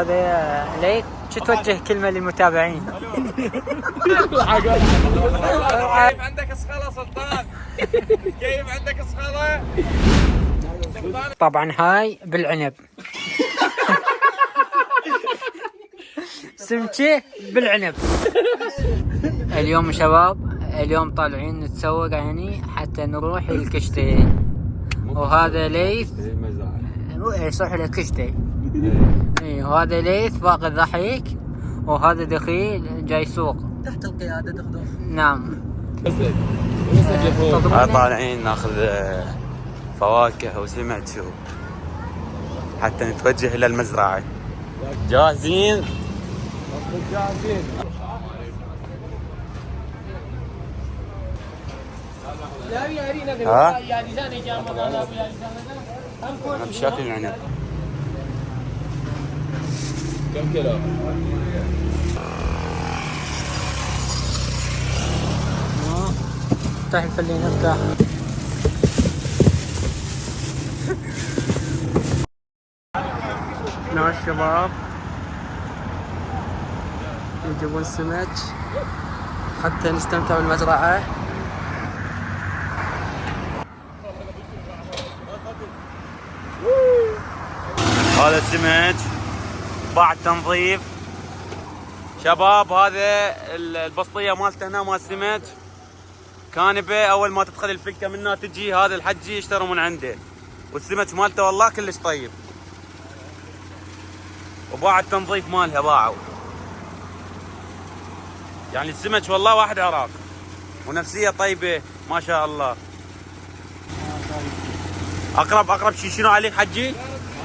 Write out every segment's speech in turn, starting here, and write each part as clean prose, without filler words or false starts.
هذا ليك شو توجه كلمة للمتابعين؟ كيف عندك اسخالة سلطان؟ كيف عندك اسخالة؟ طبعا هاي بالعنب. سمكة بالعنب. اليوم شباب، اليوم طالعين نتسوق يعني حتى نروح الكشتي. وهذا ليث صح الكشتي. اي وهذا ليث باقي الضحك، وهذا دخيل جاي سوق تحت القيادة دخدوخ. نعم. طالعين ناخذ فواكه وسمك حتى نتوجه الى المزرعة. جاهزين؟ جاهزين. ها؟ أنا بشكل العنب. كم كيلو؟ افتح الفلين افتح. ناس الشباب يجيبون سمك حتى نستمتع بالمزرعة. هذا السمك بعد تنظيف شباب. هذا البسطية مالته هنا مال السمك كانبه. اول ما تدخل الفكه منها تجي هذا الحجي يشتروا من عنده، والسمك مالته والله كلش طيب، وباع التنظيف مالها باعوا. يعني السمك والله واحد عراق، ونفسيه طيبه ما شاء الله. اقرب شيء شنو عليك حجي؟ هذا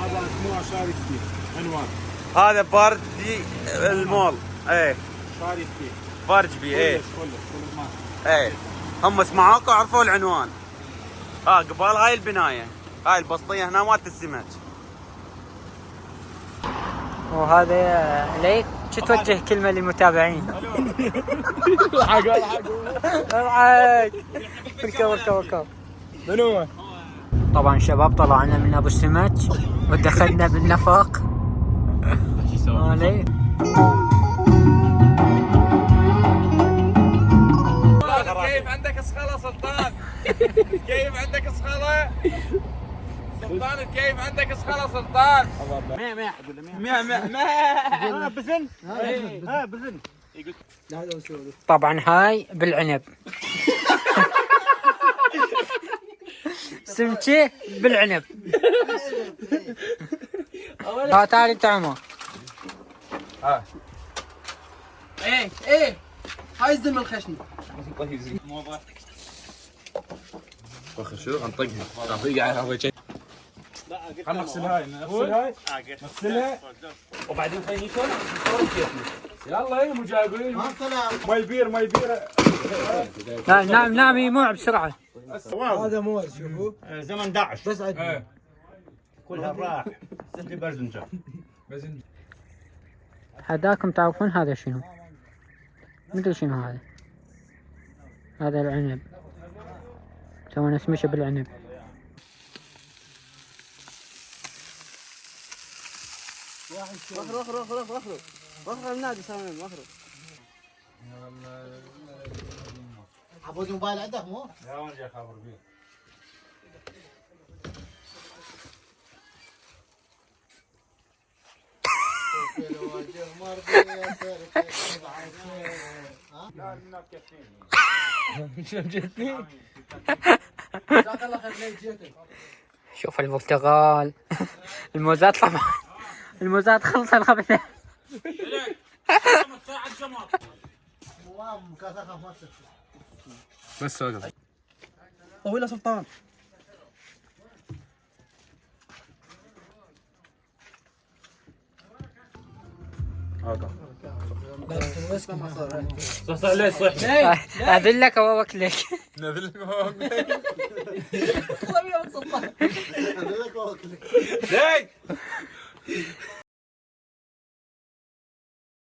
اسمه شارفتي عنوان. هذا باردي المول. ايه شارفتي بارجبي. ايه كل ايه هم سمعوك وعرفوا العنوان. قبال هاي البنايه، هاي البسطيه هنا مالت السمك. وهذا ليك شو توجه كلمة للمتابعين؟ الحق اركب. منو؟ طبعا شباب طلعنا من ابو السمك ودخلنا بالنفق. كيف عندك اسخالة سلطان؟ كيف عندك اسخالة؟ سلطان كيف عندك اسخالة سلطان؟ ما بزن. بزن. طبعا هاي بالعنب. سمكة بالعنب. تعال انت عمر. ايه هاي الزلمة الخشني. شو غنطقها؟ خلنا نغسل هاي. نغسلها وبعدين خلينا ناكل. يلا ايه مجايبين. ما يبير. نعم يموع بسرعة. هذا موز شوفوا زمن داعش بس كلها راح سندي برزنجة. هذاكم تعرفون هذا شنو؟ مدري شنو هذا. هذا العنب، سوينا سمشة بالعنب. اخرج النادي سامين اخرج. عبود موبايل عندك مو؟ لا وين جاي خابر بيه. شوف البرتقال. الموزات طبعا الموزات خلصت خبثة. بس وقف. طويلة سلطان. صح ليش صح. اذلك واوكلك. نذلك واوكلك. طويلة سلطان. ليك